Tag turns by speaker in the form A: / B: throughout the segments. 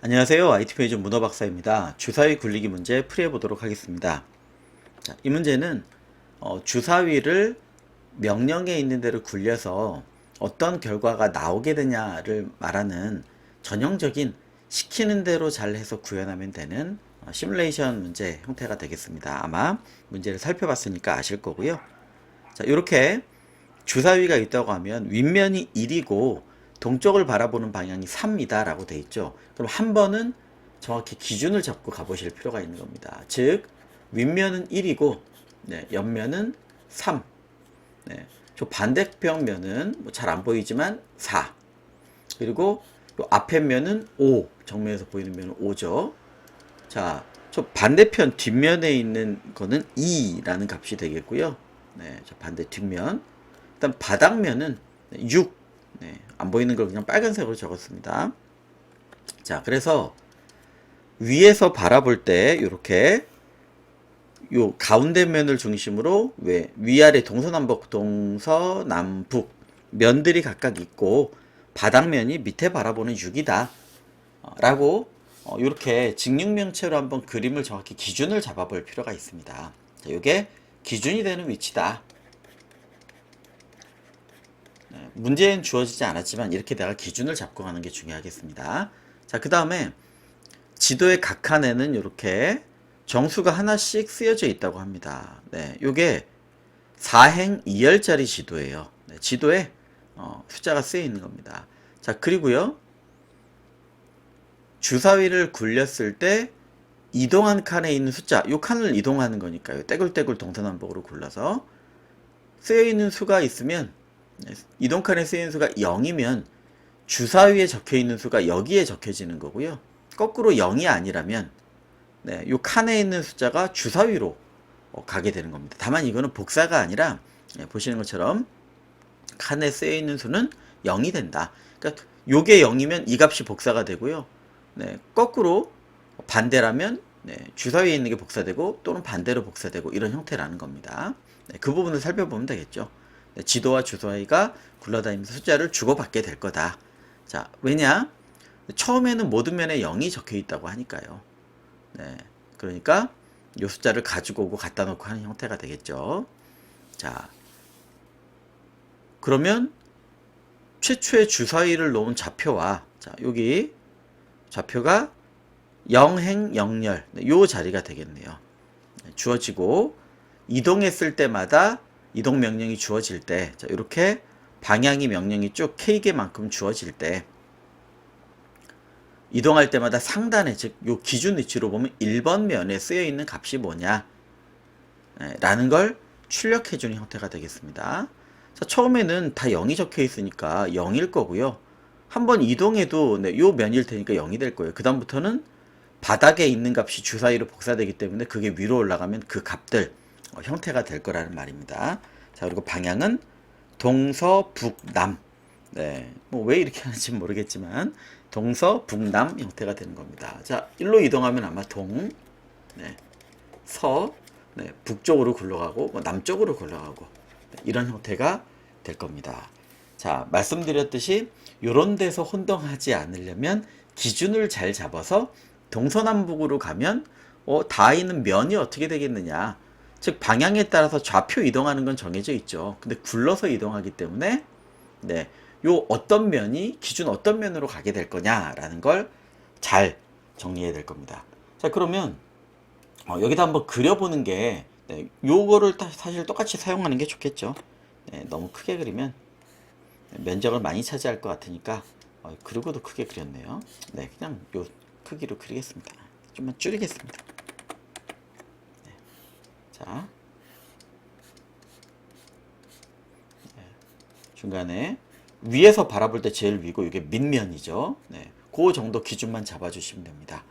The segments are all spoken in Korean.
A: 안녕하세요. IT페이지 문어박사입니다. 주사위 굴리기 문제 풀이해 보도록 하겠습니다. 자, 이 문제는 주사위를 명령에 있는 대로 굴려서 어떤 결과가 나오게 되냐를 말하는 전형적인 시키는 대로 잘 해서 구현하면 되는 시뮬레이션 문제 형태가 되겠습니다. 아마 문제를 살펴봤으니까 아실 거고요. 자, 이렇게 주사위가 있다고 하면 윗면이 1이고 동쪽을 바라보는 방향이 3이다 라고 돼 있죠. 그럼 한 번은 정확히 기준을 잡고 가보실 필요가 있는 겁니다. 즉 윗면은 1이고 옆면은 3. 저 반대편 면은 잘 안 보이지만 4. 그리고 요 앞에 면은 5. 정면에서 보이는 면은 5죠. 자, 저 반대편 뒷면에 있는 거는 2라는 값이 되겠고요. 저 반대 뒷면. 일단 바닥면은 6. 안 보이는 걸 그냥 빨간색으로 적었습니다. 자, 그래서 위에서 바라볼 때 이렇게 요 가운데 면을 중심으로 위아래 동서남북 면들이 각각 있고 바닥면이 밑에 바라보는 6이다 라고 이렇게 직육명체로 한번 그림을 정확히 기준을 잡아볼 필요가 있습니다. 자, 이게 기준이 되는 위치다. 문제엔 주어지지 않았지만 이렇게 내가 기준을 잡고 가는 게 중요하겠습니다. 자, 그 다음에 지도의 각 칸에는 이렇게 정수가 하나씩 쓰여져 있다고 합니다. 요게 4행 2열짜리 지도예요. 지도에 숫자가 쓰여 있는 겁니다. 자, 그리고요. 주사위를 굴렸을 때 이동한 칸에 있는 숫자, 요 칸을 이동하는 거니까요. 떼굴떼굴 동서남북으로 굴러서 쓰여 있는 수가 있으면 이동칸에 쓰인 수가 0이면 주사위에 적혀 있는 수가 여기에 적혀지는 거고요. 거꾸로 0이 아니라면 요 칸에 있는 숫자가 주사위로 가게 되는 겁니다. 다만 이거는 복사가 아니라 보시는 것처럼 칸에 쓰여 있는 수는 0이 된다. 그러니까 요게 0이면 이 값이 복사가 되고요. 거꾸로 반대라면 주사위에 있는 게 복사되고 또는 반대로 복사되고 이런 형태라는 겁니다. 그 부분을 살펴보면 되겠죠. 지도와 주사위가 굴러다니면서 숫자를 주고받게 될 거다. 자, 왜냐? 처음에는 모든 면에 0이 적혀 있다고 하니까요. 그러니까 이 숫자를 가지고 오고 갖다 놓고 하는 형태가 되겠죠. 자, 그러면 최초의 주사위를 놓은 좌표와 자, 여기 좌표가 0행 0열 요 자리가 되겠네요. 주어지고 이동했을 때마다 이동 명령이 주어질 때 자, 이렇게 방향이 명령이 쭉 K개만큼 주어질 때 이동할 때마다 상단에 즉 요 기준 위치로 보면 1번 면에 쓰여 있는 값이 뭐냐 라는 걸 출력해 주는 형태가 되겠습니다. 자, 처음에는 다 0이 적혀 있으니까 0일 거고요. 한번 이동해도 요 면일 테니까 0이 될 거예요. 그 다음부터는 바닥에 있는 값이 주사위로 복사되기 때문에 그게 위로 올라가면 그 값들 형태가 될 거라는 말입니다. 자, 그리고 방향은 동서북남. 뭐 왜 이렇게 하는지 모르겠지만 동서북남 형태가 되는 겁니다. 자, 일로 이동하면 아마 서, 북쪽으로 굴러가고 뭐 남쪽으로 굴러가고 이런 형태가 될 겁니다. 자, 말씀드렸듯이 이런 데서 혼동하지 않으려면 기준을 잘 잡아서 동서남북으로 가면 닿아 있는 면이 어떻게 되겠느냐. 즉 방향에 따라서 좌표 이동하는 건 정해져 있죠. 근데 굴러서 이동하기 때문에 요 어떤 면이 기준 어떤 면으로 가게 될 거냐라는 걸 잘 정리해야 될 겁니다. 자, 그러면 여기다 한번 그려보는 게 요거를 사실 똑같이 사용하는 게 좋겠죠. 너무 크게 그리면 면적을 많이 차지할 것 같으니까 그리고도 크게 그렸네요. 그냥 요 크기로 그리겠습니다. 좀만 줄이겠습니다. 자, 중간에 위에서 바라볼 때 제일 위고 이게 밑면이죠. 그 정도 기준만 잡아주시면 됩니다.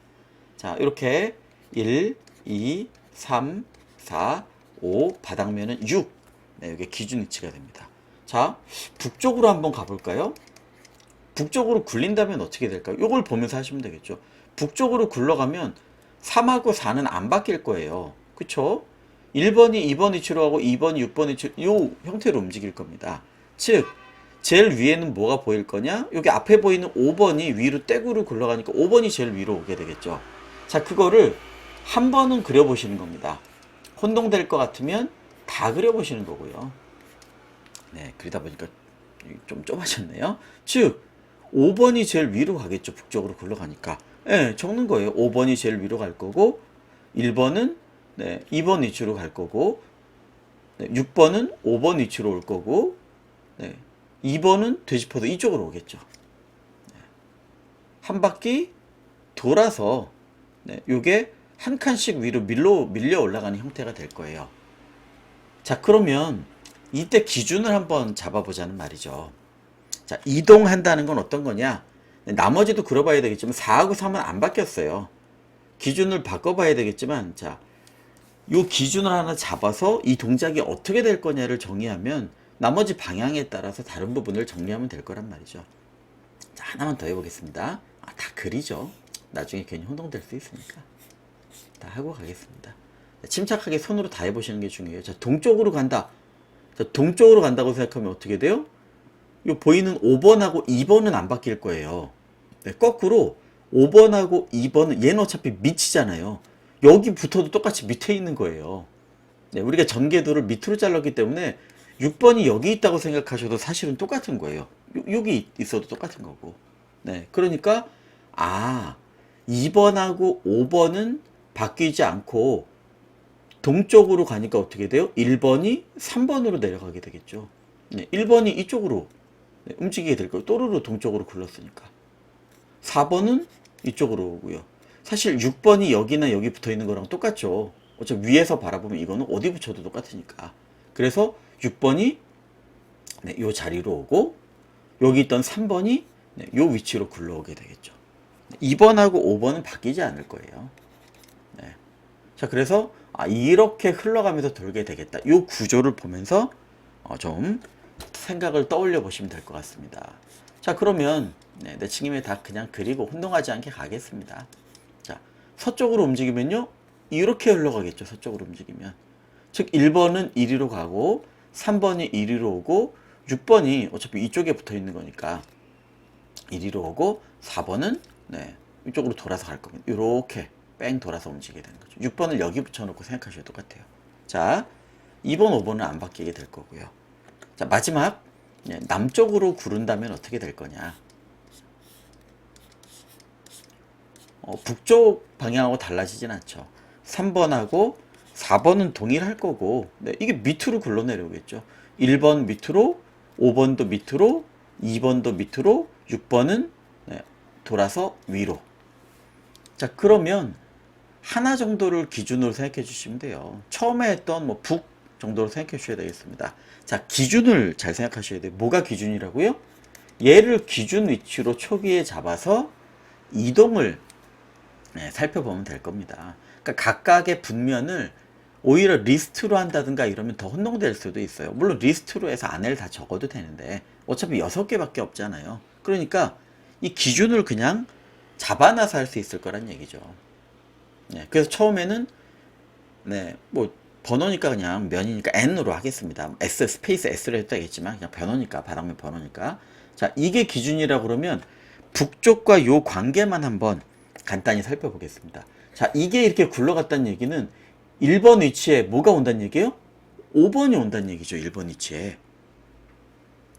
A: 자, 이렇게 1, 2, 3, 4, 5 바닥면은 6. 이게 기준 위치가 됩니다. 자, 북쪽으로 한번 가볼까요? 북쪽으로 굴린다면 어떻게 될까요? 이걸 보면서 하시면 되겠죠. 북쪽으로 굴러가면 3하고 4는 안 바뀔 거예요. 그쵸? 1번이 2번 위치로 하고 2번이 6번 위치로 이 형태로 움직일 겁니다. 즉 제일 위에는 뭐가 보일 거냐? 여기 앞에 보이는 5번이 위로 떼구를 굴러가니까 5번이 제일 위로 오게 되겠죠. 자, 그거를 한 번은 그려보시는 겁니다. 혼동될 것 같으면 다 그려보시는 거고요. 네, 그러다 보니까 좀 좁아졌네요. 즉, 5번이 제일 위로 가겠죠. 북쪽으로 굴러가니까. 네, 적는 거예요. 5번이 제일 위로 갈 거고, 1번은 2번 위치로 갈 거고, 6번은 5번 위치로 올 거고, 2번은 되짚어도 이쪽으로 오겠죠. 한 바퀴 돌아서 요게 한 칸씩 위로 밀려 올라가는 형태가 될 거예요. 자, 그러면 이때 기준을 한번 잡아보자는 말이죠. 자, 이동한다는 건 어떤 거냐? 나머지도 그려봐야 되겠지만 4하고 3은 안 바뀌었어요. 기준을 바꿔봐야 되겠지만, 자, 요 기준을 하나 잡아서 이 동작이 어떻게 될 거냐를 정의하면 나머지 방향에 따라서 다른 부분을 정리하면 될 거란 말이죠. 자, 하나만 더 해보겠습니다. 다 그리죠. 나중에 괜히 혼동될 수 있으니까. 다 하고 가겠습니다. 침착하게 손으로 다 해보시는 게 중요해요. 자, 동쪽으로 간다. 자, 동쪽으로 간다고 생각하면 어떻게 돼요? 요 보이는 5번하고 2번은 안 바뀔 거예요. 네, 거꾸로 5번하고 2번은 얘는 어차피 밑이잖아요. 여기 붙어도 똑같이 밑에 있는 거예요. 네, 우리가 전개도를 밑으로 잘랐기 때문에 6번이 여기 있다고 생각하셔도 사실은 똑같은 거예요. 여기 있어도 똑같은 거고. 네, 그러니까 2번하고 5번은 바뀌지 않고 동쪽으로 가니까 어떻게 돼요? 1번이 3번으로 내려가게 되겠죠. 네, 1번이 이쪽으로 움직이게 될 거예요. 또르르 동쪽으로 굴렀으니까. 4번은 이쪽으로 오고요. 사실 6번이 여기나 여기 붙어 있는 거랑 똑같죠. 어차피 위에서 바라보면 이거는 어디 붙여도 똑같으니까. 그래서 6번이 요 자리로 오고, 여기 있던 3번이 요 위치로 굴러오게 되겠죠. 2번하고 5번은 바뀌지 않을 거예요. 네. 자, 그래서 이렇게 흘러가면서 돌게 되겠다. 요 구조를 보면서 좀 생각을 떠올려 보시면 될 것 같습니다. 자, 그러면 내친김에 다 그냥 그리고 혼동하지 않게 가겠습니다. 자, 서쪽으로 움직이면요, 이렇게 흘러가겠죠. 서쪽으로 움직이면. 즉 1번은 이리로 가고 3번이 이리로 오고 6번이 어차피 이쪽에 붙어 있는 거니까 이리로 오고 4번은 이쪽으로 돌아서 갈 겁니다. 이렇게 뺑 돌아서 움직이게 되는 거죠. 6번을 여기 붙여놓고 생각하셔도 똑같아요. 자, 2번, 5번은 안 바뀌게 될 거고요. 자, 마지막 남쪽으로 구른다면 어떻게 될 거냐? 북쪽 방향하고 달라지진 않죠. 3번하고 4번은 동일할 거고, 이게 밑으로 굴러내려오겠죠. 1번 밑으로, 5번도 밑으로, 2번도 밑으로, 6번은 돌아서 위로. 자, 그러면 하나 정도를 기준으로 생각해 주시면 돼요. 처음에 했던 북 정도로 생각해 주셔야 되겠습니다. 자, 기준을 잘 생각하셔야 돼요. 뭐가 기준이라고요? 얘를 기준 위치로 초기에 잡아서 이동을 살펴보면 될 겁니다. 그러니까 각각의 분면을 오히려 리스트로 한다든가 이러면 더 혼동될 수도 있어요. 물론 리스트로 해서 안에를 다 적어도 되는데 어차피 6개밖에 없잖아요. 그러니까 이 기준을 그냥 잡아놔서 할 수 있을 거란 얘기죠. 그래서 처음에는 번호니까 그냥 면이니까 n으로 하겠습니다. s 스페이스 s로 해도 되겠지만 그냥 번호니까, 바닥면 번호니까. 자, 이게 기준이라 그러면 북쪽과 요 관계만 한번 간단히 살펴보겠습니다. 자, 이게 이렇게 굴러갔다는 얘기는 1번 위치에 뭐가 온다는 얘기예요? 5번이 온다는 얘기죠. 1번 위치에.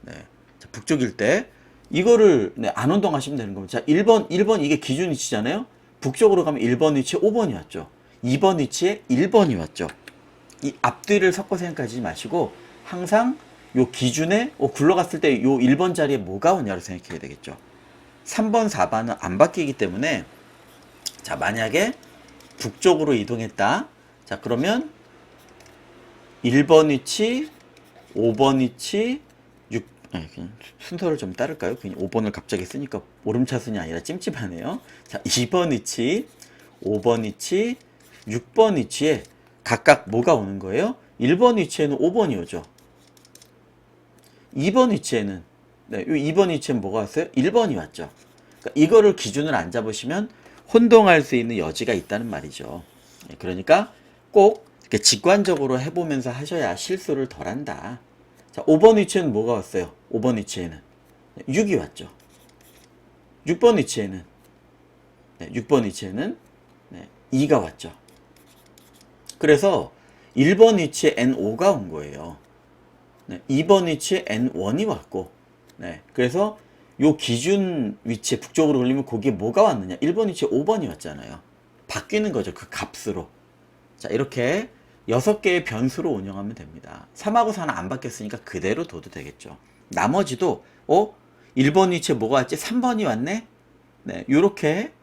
A: 자, 북쪽일 때 이거를 안 혼동하시면 되는 겁니다. 자, 1번 이게 기준 위치잖아요. 북쪽으로 가면 1번 위치에 5번이 왔죠. 2번 위치에 1번이 왔죠. 이 앞뒤를 섞어 생각하지 마시고 항상 요 기준에 굴러갔을 때 요 1번 자리에 뭐가 오냐로 생각해야 되겠죠. 3번, 4번은 안 바뀌기 때문에, 자, 만약에 북쪽으로 이동했다. 자, 그러면 1번 위치, 5번 위치, 그냥 순서를 좀 따를까요? 그냥 5번을 갑자기 쓰니까 오름차순이 아니라 찜찜하네요. 자, 2번 위치, 5번 위치, 6번 위치에 각각 뭐가 오는 거예요? 1번 위치에는 5번이 오죠. 2번 위치에는, 이 2번 위치에는 뭐가 왔어요? 1번이 왔죠. 그러니까 이거를 기준을 안 잡으시면 혼동할 수 있는 여지가 있다는 말이죠. 그러니까 꼭 이렇게 직관적으로 해보면서 하셔야 실수를 덜 한다. 자, 5번 위치에는 뭐가 왔어요? 5번 위치에는 6이 왔죠. 6번 위치에는 6번 위치에는 2가 왔죠. 그래서 1번 위치에 N5가 온 거예요. 2번 위치에 N1이 왔고, 그래서 요 기준 위치에 북쪽으로 돌리면 거기에 뭐가 왔느냐? 1번 위치에 5번이 왔잖아요. 바뀌는 거죠. 그 값으로. 자, 이렇게 6개의 변수로 운영하면 됩니다. 3하고 4는 안 바뀌었으니까 그대로 둬도 되겠죠. 나머지도 1번 위치에 뭐가 왔지? 3번이 왔네? 요렇게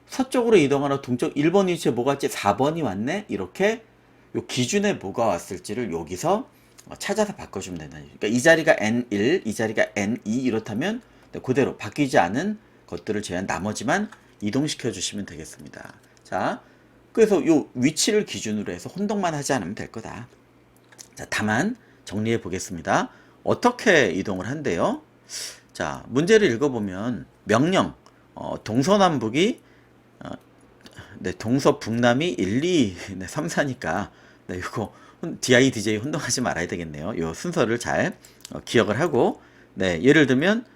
A: 서쪽으로 이동하나 동쪽 1번 위치에 뭐가 왔지? 4번이 왔네? 이렇게 요 기준에 뭐가 왔을지를 여기서 찾아서 바꿔주면 된다. 그러니까 이 자리가 N1, 이 자리가 N2 이렇다면 그대로 바뀌지 않은 것들을 제외한 나머지만 이동시켜 주시면 되겠습니다. 자, 그래서 요 위치를 기준으로 해서 혼동만 하지 않으면 될 거다. 자, 다만 정리해 보겠습니다. 어떻게 이동을 한대요? 자, 문제를 읽어보면 명령, 동서남북이 동서북남이 1, 2, 3, 4니까 이거 DI, DJ 혼동하지 말아야 되겠네요. 요 순서를 잘 기억을 하고 예를 들면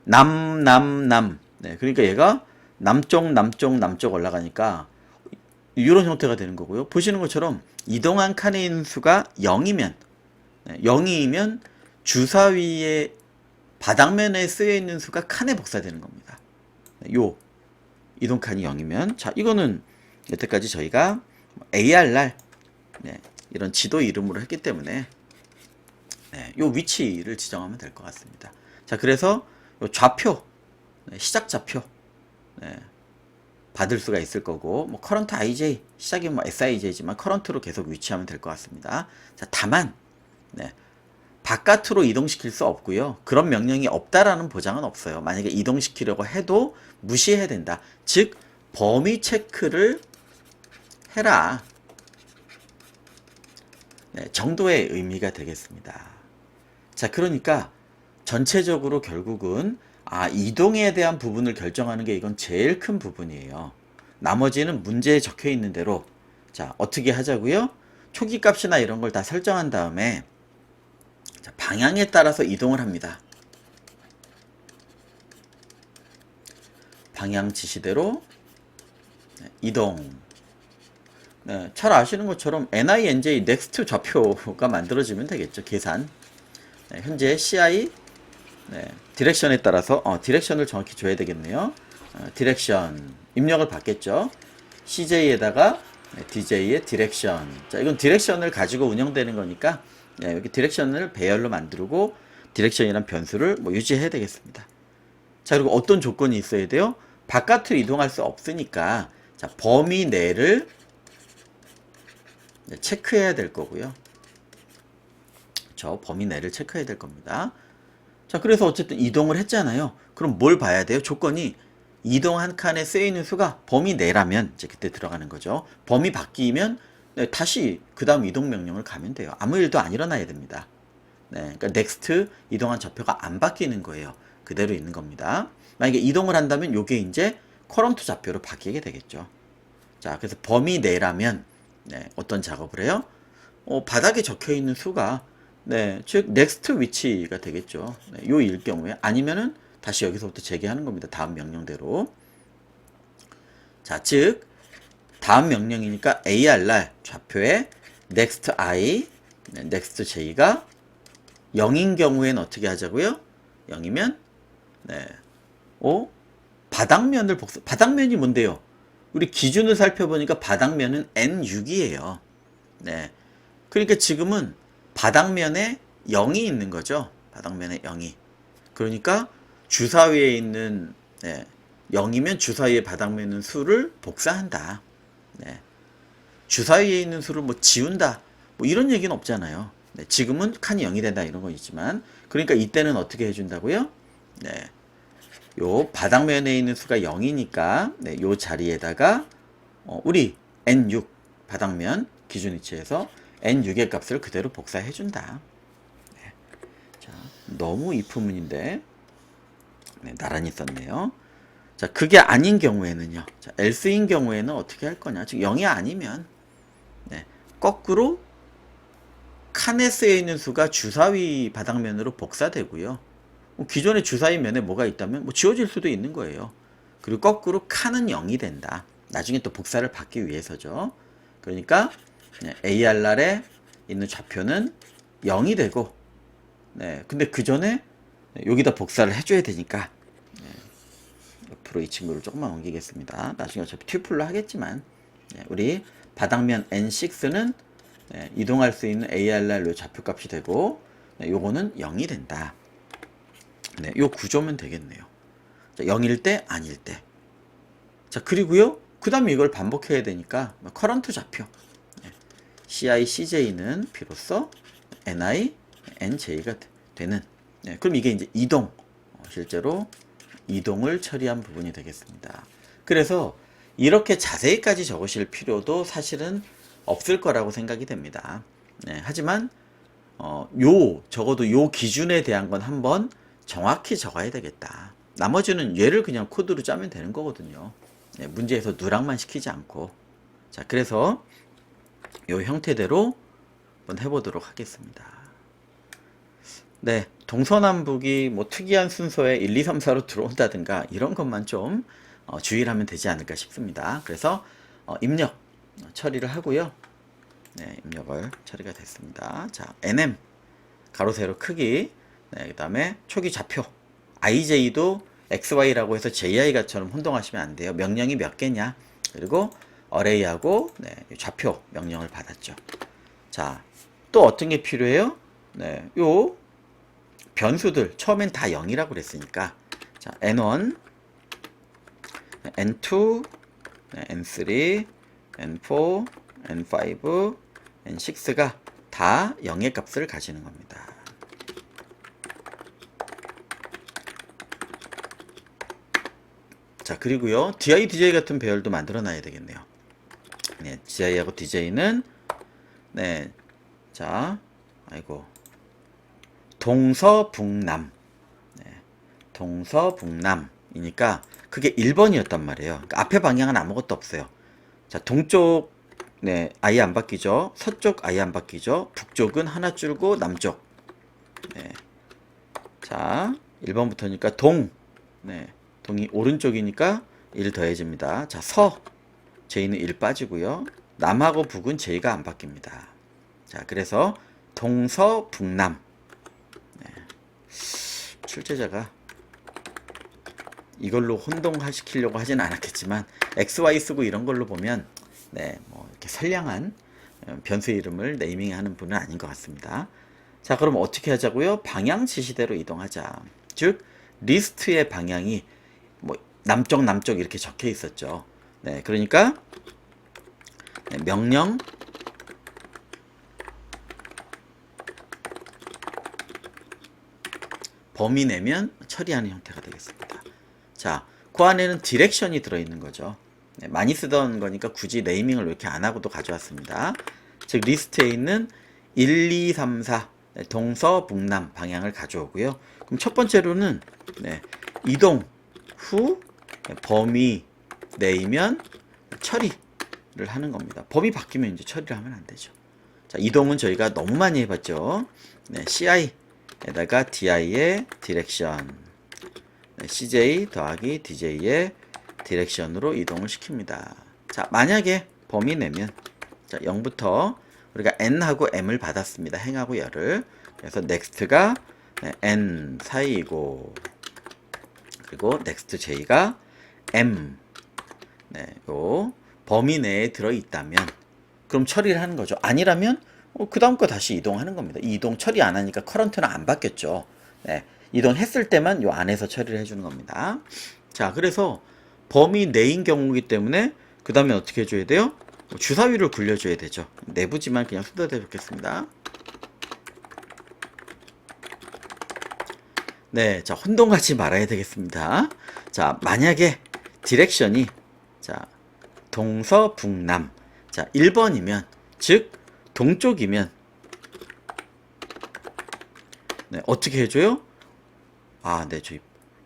A: 남, 남, 남 그러니까 얘가 남쪽 올라가니까 이런 형태가 되는 거고요. 보시는 것처럼 이동한 칸에 있는 수가 0이면 0이면 주사위의 바닥면에 쓰여 있는 수가 칸에 복사되는 겁니다. 요 이동 칸이 0이면 자, 이거는 여태까지 저희가 AR날 이런 지도 이름으로 했기 때문에 요 위치를 지정하면 될 것 같습니다. 자, 그래서 요 좌표, 시작 좌표 받을 수가 있을 거고, 뭐 current IJ, 시작이 뭐 SIJ지만 current로 계속 위치하면 될 것 같습니다. 자, 다만 바깥으로 이동시킬 수 없고요. 그런 명령이 없다라는 보장은 없어요. 만약에 이동시키려고 해도 무시해야 된다. 즉 범위 체크를 해라. 정도의 의미가 되겠습니다. 자, 그러니까 전체적으로 결국은 이동에 대한 부분을 결정하는 게 이건 제일 큰 부분이에요. 나머지는 문제에 적혀 있는 대로 자, 어떻게 하자고요? 초기 값이나 이런 걸 다 설정한 다음에 자, 방향에 따라서 이동을 합니다. 방향 지시대로 이동. 잘 아시는 것처럼 NINJ next 좌표가 만들어지면 되겠죠. 계산. 현재 CI 디렉션에 따라서 디렉션을 정확히 줘야 되겠네요. 디렉션 입력을 받겠죠. CJ에다가 DJ의 디렉션. 자, 이건 디렉션을 가지고 운영되는 거니까 여기 디렉션을 배열로 만들고 디렉션이란 변수를 유지해야 되겠습니다. 자, 그리고 어떤 조건이 있어야 돼요? 바깥으로 이동할 수 없으니까 자, 범위 내를 체크해야 될 거고요. 저 범위 내를 체크해야 될 겁니다. 자, 그래서 어쨌든 이동을 했잖아요. 그럼 뭘 봐야 돼요? 조건이 이동 한 칸에 쓰여있는 수가 범위 내라면 이제 그때 들어가는 거죠. 범위 바뀌면 다시 그 다음 이동 명령을 가면 돼요. 아무 일도 안 일어나야 됩니다. 그러니까 next 이동한 좌표가 안 바뀌는 거예요. 그대로 있는 겁니다. 만약에 이동을 한다면 요게 이제 current 좌표로 바뀌게 되겠죠. 자, 그래서 범위 내라면 어떤 작업을 해요? 바닥에 적혀 있는 수가 즉 next 위치가 되겠죠. 요일 경우에 아니면은 다시 여기서부터 재개하는 겁니다. 다음 명령대로. 자, 즉 다음 명령이니까 AR날 좌표에 next I, next J가 0인 경우에는 어떻게 하자고요? 0이면 바닥면을 바닥면이 뭔데요? 우리 기준을 살펴보니까 바닥면은 N6이에요. 그러니까 지금은 바닥면에 0이 있는 거죠. 바닥면에 0이. 그러니까 주사위에 있는 0이면 주사위의 바닥면에 있는 수를 복사한다. 주사위에 있는 수를 지운다. 이런 얘기는 없잖아요. 지금은 칸이 0이 된다 이런 건 있지만 그러니까 이때는 어떻게 해준다고요? 요 바닥면에 있는 수가 0이니까 요 자리에다가 우리 N6 바닥면 기준 위치에서 N6의 값을 그대로 복사해준다. 자, 너무 이프문인데 나란히 썼네요. 자, 그게 아닌 경우에는요. 자, else인 경우에는 어떻게 할 거냐? 즉 0이 아니면 거꾸로 칸에 쓰여 있는 수가 주사위 바닥면으로 복사되고요. 기존의 주사위 면에 뭐가 있다면 뭐 지워질 수도 있는 거예요. 그리고 거꾸로 칸은 0이 된다. 나중에 또 복사를 받기 위해서죠. 그러니까 ARR에 있는 좌표는 0이 되고, 네, 근데 그 전에 여기다 복사를 해줘야 되니까, 네, 옆으로 이 친구를 조금만 옮기겠습니다. 나중에 어차피 튜플로 하겠지만, 네, 우리 바닥면 N6는 네, 이동할 수 있는 ARR 좌표값이 되고, 네, 요거는 0이 된다. 네, 요 구조면 되겠네요. 자, 0일 때, 아닐 때. 자, 그리고요, 그 다음에 이걸 반복해야 되니까, 커런트 좌표. 네, CI, CJ는 비로소 NI, NJ가 되는. 네, 그럼 이게 이제 이동, 실제로 이동을 처리한 부분이 되겠습니다. 그래서 이렇게 자세히까지 적으실 필요도 사실은 없을 거라고 생각이 됩니다. 네, 하지만 적어도 요 기준에 대한 건 한번 정확히 적어야 되겠다. 나머지는 얘를 그냥 코드로 짜면 되는 거거든요. 네, 문제에서 누락만 시키지 않고. 자, 그래서 요 형태대로 한번 해보도록 하겠습니다. 네, 동서남북이 뭐 특이한 순서에 1, 2, 3, 4로 들어온다든가 이런 것만 좀 주의를 하면 되지 않을까 싶습니다. 그래서 입력 처리를 하고요. 네, 입력을 처리가 됐습니다. 자, NM 가로 세로 크기, 네, 그 다음에 초기 좌표 IJ도 XY라고 해서 JI가처럼 혼동하시면 안 돼요. 명령이 몇 개냐, 그리고 어레이하고 네, 좌표 명령을 받았죠. 자, 또 어떤 게 필요해요? 네, 요 변수들 처음엔 다 0이라고 그랬으니까, 자, N1, N2, N3, N4, N5, N6가 다 0의 값을 가지는 겁니다. 자, 그리고요, DI, DJ 같은 배열도 만들어 놔야 되겠네요. 네, DI하고 DJ는 네, 자, 아이고, 동서북남. 네, 동서북남이니까 그게 1번이었단 말이에요. 그러니까 앞에 방향은 아무것도 없어요. 자, 동쪽 네, 아예 안 바뀌죠. 서쪽 아예 안 바뀌죠. 북쪽은 하나 줄고 남쪽. 네. 자, 1번부터니까 동. 네. 동이 오른쪽이니까 1 더해집니다. 자, 서. J는 1 빠지고요. 남하고 북은 J가 안 바뀝니다. 자, 그래서 동서북남. 네. 출제자가 이걸로 혼동시키려고 하진 않았겠지만 XY 쓰고 이런 걸로 보면 네, 뭐 이렇게 선량한 변수의 이름을 네이밍하는 분은 아닌 것 같습니다. 자, 그럼 어떻게 하자고요? 방향 지시대로 이동하자. 즉 리스트의 방향이 뭐 남쪽 이렇게 적혀 있었죠. 네, 그러니까 네, 명령 범위 내면 처리하는 형태가 되겠습니다. 자, 그 안에는 디렉션이 들어있는 거죠. 네, 많이 쓰던 거니까 굳이 네이밍을 이렇게 안 하고도 가져왔습니다. 즉 리스트에 있는 1, 2, 3, 4 네, 동서북남 방향을 가져오고요. 그럼 첫 번째로는 네, 이동 후 네, 범위 내이면 처리를 하는 겁니다. 범위 바뀌면 이제 처리를 하면 안 되죠. 자, 이동은 저희가 너무 많이 해봤죠. 네, CI에다가 DI의 디렉션, 네, CJ 더하기 DJ의 디렉션으로 이동을 시킵니다. 자, 만약에 범위 내면 자, 0부터 우리가 N하고 M을 받았습니다. 행하고 열을. 그래서 next가 네, N 사이이고, 그리고 next J가 M 네, 요 범위 내에 들어있다면 그럼 처리를 하는 거죠. 아니라면 그 다음 거 다시 이동하는 겁니다. 이동 처리 안 하니까 커런트는 안 바뀌었죠. 네, 이동했을 때만 요 안에서 처리를 해주는 겁니다. 자, 그래서 범위 내인 경우이기 때문에 그 다음에 어떻게 해줘야 돼요? 주사위를 굴려줘야 되죠. 내부지만 그냥 순서대로 적겠습니다. 네, 자, 혼동하지 말아야 되겠습니다. 자, 만약에 디렉션이 자, 동서북남. 자, 1번이면 즉 동쪽이면 네, 어떻게 해줘요? 아, 네, 저희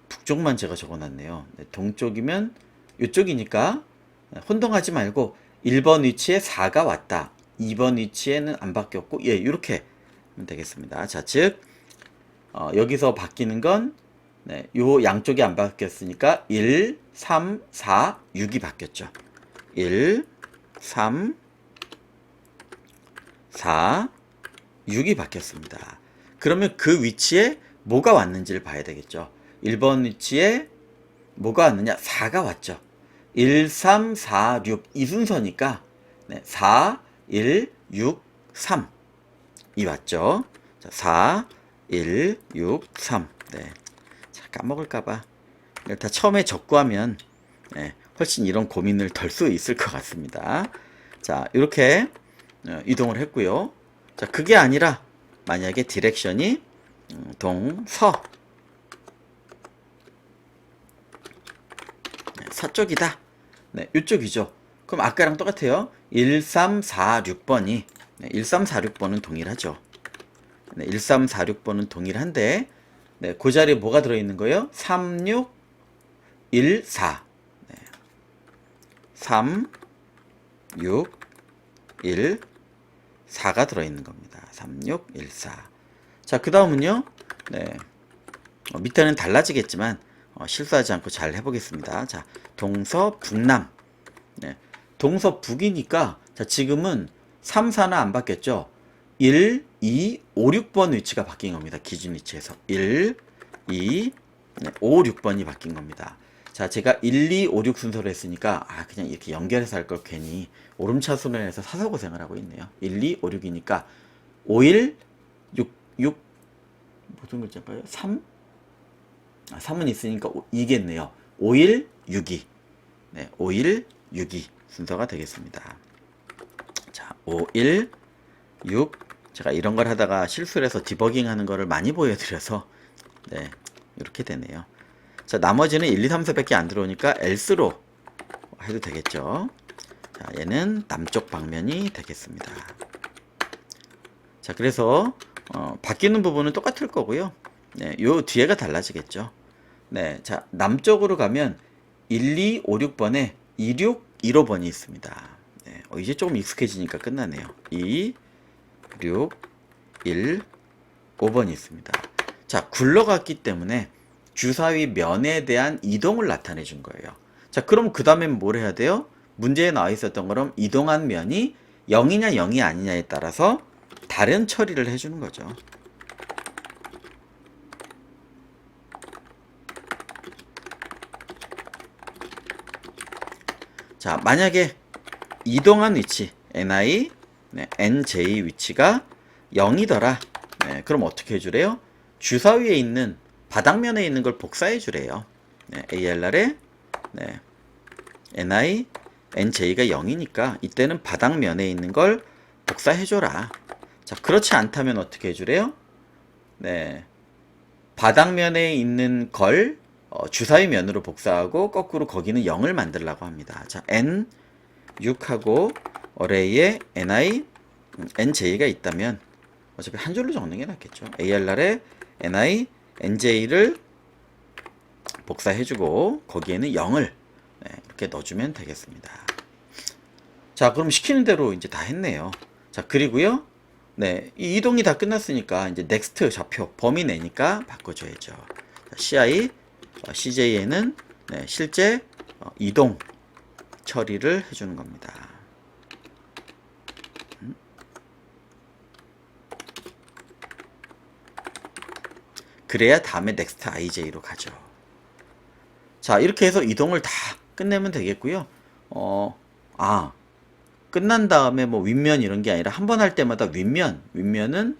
A: 북쪽만 제가 적어놨네요. 네, 동쪽이면 이쪽이니까 혼동하지 말고 1번 위치에 4가 왔다. 2번 위치에는 안 바뀌었고, 예, 이렇게 되겠습니다. 자, 즉 여기서 바뀌는 건 네, 요 양쪽이 안 바뀌었으니까 1, 3, 4, 6이 바뀌었죠. 1, 3, 4, 6이 바뀌었습니다. 그러면 그 위치에 뭐가 왔는지를 봐야 되겠죠. 1번 위치에 뭐가 왔느냐? 4가 왔죠. 1, 3, 4, 6 이 순서니까 네, 4, 1, 6, 3 이 왔죠. 자, 4, 1, 6, 3 네. 자, 까먹을까봐 다 처음에 적구하면 네, 훨씬 이런 고민을 덜 수 있을 것 같습니다. 자, 이렇게 이동을 했고요. 자, 그게 아니라 만약에 디렉션이 동서 네, 서쪽이다. 네, 이쪽이죠. 그럼 아까랑 똑같아요. 1346번이 네, 1346번은 동일하죠. 네, 1346번은 동일한데 네, 그 자리에 뭐가 들어있는 거예요? 3614 네. 3, 6, 1, 4가 들어있는 겁니다. 3614. 자, 그 다음은요. 네. 밑에는 달라지겠지만 실수하지 않고 잘 해보겠습니다. 자, 동서북남. 네. 동서북이니까 자, 지금은 3, 4는 안 바뀌었죠. 1, 2, 5, 6번 위치가 바뀐 겁니다. 기준 위치에서 1, 2, 5, 6번이 바뀐 겁니다. 자, 제가 1, 2, 5, 6 순서로 했으니까 그냥 이렇게 연결해서 할 걸 괜히 오름차순을 해서 사서 고생을 하고 있네요. 1, 2, 5, 6이니까 5, 1, 6, 6 무슨 글자일까요? 3? 3은 있으니까 2겠네요. 5, 1, 6, 2 네, 5, 1, 6, 2 순서가 되겠습니다. 자, 5, 1, 6 제가 이런 걸 하다가 실수를 해서 디버깅 하는 거를 많이 보여드려서 네, 이렇게 되네요. 자, 나머지는 1, 2, 3, 4밖에 안 들어오니까 else로 해도 되겠죠. 자, 얘는 남쪽 방면이 되겠습니다. 자, 그래서 바뀌는 부분은 똑같을 거고요. 네, 요 뒤에가 달라지겠죠. 네, 자, 남쪽으로 가면 1, 2, 5, 6번에 2, 6, 1, 5번이 있습니다. 네, 이제 조금 익숙해지니까 끝나네요. 2, 6, 1, 5번이 있습니다. 자, 굴러갔기 때문에 주사위 면에 대한 이동을 나타내 준 거예요. 자, 그럼 그 다음엔 뭘 해야 돼요? 문제에 나와 있었던 것처럼 이동한 면이 0이냐 0이 아니냐에 따라서 다른 처리를 해주는 거죠. 자, 만약에 이동한 위치 ni, 네, nj 위치가 0이더라. 네, 그럼 어떻게 해주래요? 주사위에 있는 바닥면에 있는 걸 복사해 주래요. 네, AR에 네, ni, nj가 0이니까 이때는 바닥면에 있는 걸 복사해 줘라. 자, 그렇지 않다면 어떻게 해주래요? 네, 바닥면에 있는 걸 주사위 면으로 복사하고 거꾸로 거기는 0을 만들라고 합니다. 자, n 6하고 어레이에 ni, nj가 있다면 어차피 한 줄로 적는 게 낫겠죠. AR에 ni, nj를 복사해주고 거기에는 0을 네, 이렇게 넣어주면 되겠습니다. 자, 그럼 시키는 대로 이제 다 했네요. 자, 그리고요. 네, 이 이동이 다 끝났으니까 이제 넥스트 좌표 범위 내니까 바꿔줘야죠. 자, ci, cj에는 네, 실제 이동 처리를 해주는 겁니다. 그래야 다음에 넥스트 ij로 가죠. 자, 이렇게 해서 이동을 다 끝내면 되겠고요. 끝난 다음에 뭐 윗면 이런 게 아니라 한 번 할 때마다 윗면은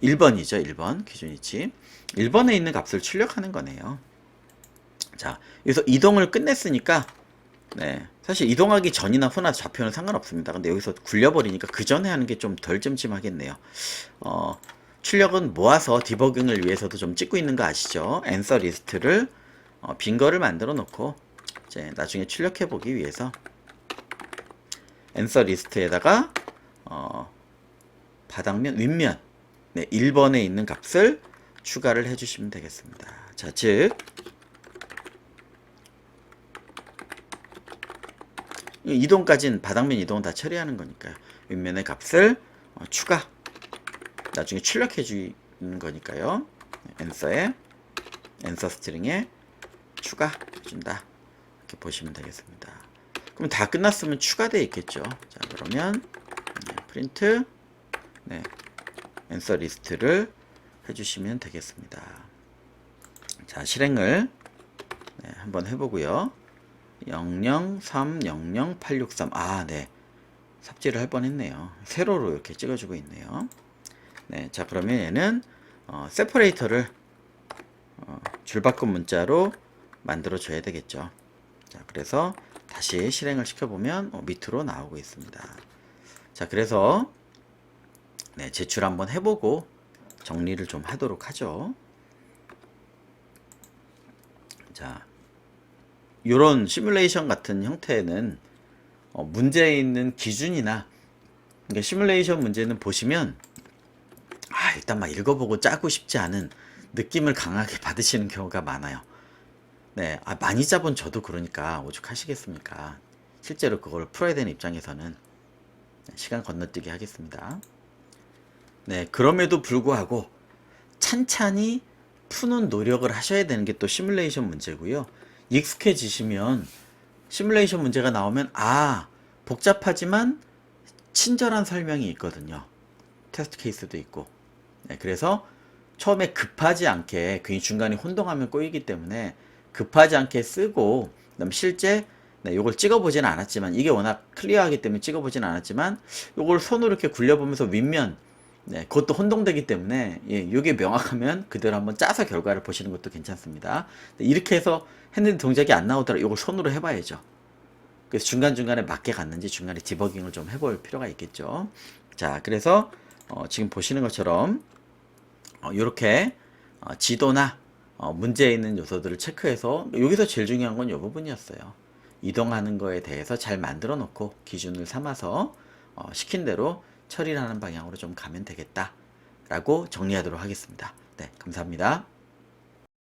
A: 1번이죠. 1번 기준 위치. 1번에 있는 값을 출력하는 거네요. 자, 여기서 이동을 끝냈으니까 네, 사실 이동하기 전이나 후나 좌표는 상관없습니다. 근데 여기서 굴려버리니까 그 전에 하는 게 좀 덜 찜찜하겠네요. 출력은 모아서 디버깅을 위해서도 좀 찍고 있는 거 아시죠? 앤서 리스트를 빈 거를 만들어 놓고 이제 나중에 출력해 보기 위해서 앤서 리스트에다가 바닥면, 윗면 네, 1번에 있는 값을 추가를 해주시면 되겠습니다. 자, 즉 이동까지는 바닥면 이동은 다 처리하는 거니까요. 윗면의 값을 추가 나중에 출력해 주는 거니까요. answer 스트링에 추가해준다. 이렇게 보시면 되겠습니다. 그럼 다 끝났으면 추가되어 있겠죠. 자, 그러면 프린트 answer 리스트를 해주시면 되겠습니다. 자, 실행을 한번 해보고요. 00300863 네. 삽질을 할 뻔했네요. 세로로 이렇게 찍어주고 있네요. 네, 자, 그러면 얘는 세퍼레이터를 줄바꿈 문자로 만들어 줘야 되겠죠. 자, 그래서 다시 실행을 시켜보면 밑으로 나오고 있습니다. 자, 그래서 제출 한번 해보고 정리를 좀 하도록 하죠. 자, 이런 시뮬레이션 같은 형태는 문제에 있는 기준이나, 그러니까 시뮬레이션 문제는 보시면 일단 막 읽어보고 짜고 싶지 않은 느낌을 강하게 받으시는 경우가 많아요. 네, 많이 짜본 저도 그러니까 오죽하시겠습니까? 실제로 그걸 풀어야 되는 입장에서는 시간 건너뛰기 하겠습니다. 네, 그럼에도 불구하고 찬찬히 푸는 노력을 하셔야 되는 게 또 시뮬레이션 문제고요. 익숙해지시면 시뮬레이션 문제가 나오면 복잡하지만 친절한 설명이 있거든요. 테스트 케이스도 있고. 네, 그래서 처음에 급하지 않게, 괜히 중간에 혼동하면 꼬이기 때문에 급하지 않게 쓰고, 그다음 실제 요걸 찍어보지는 않았지만, 이게 워낙 클리어하기 때문에 찍어보지는 않았지만, 요걸 손으로 이렇게 굴려보면서 윗면, 그것도 혼동되기 때문에 이게 명확하면 그대로 한번 짜서 결과를 보시는 것도 괜찮습니다. 이렇게 해서 했는데 동작이 안 나오더라, 요걸 손으로 해봐야죠. 그래서 중간중간에 맞게 갔는지 중간에 디버깅을 좀 해볼 필요가 있겠죠. 자, 그래서 지금 보시는 것처럼 이렇게 지도나 문제에 있는 요소들을 체크해서, 여기서 제일 중요한 건 이 부분이었어요. 이동하는 거에 대해서 잘 만들어 놓고 기준을 삼아서 시킨 대로 처리를 하는 방향으로 좀 가면 되겠다 라고 정리하도록 하겠습니다. 네, 감사합니다.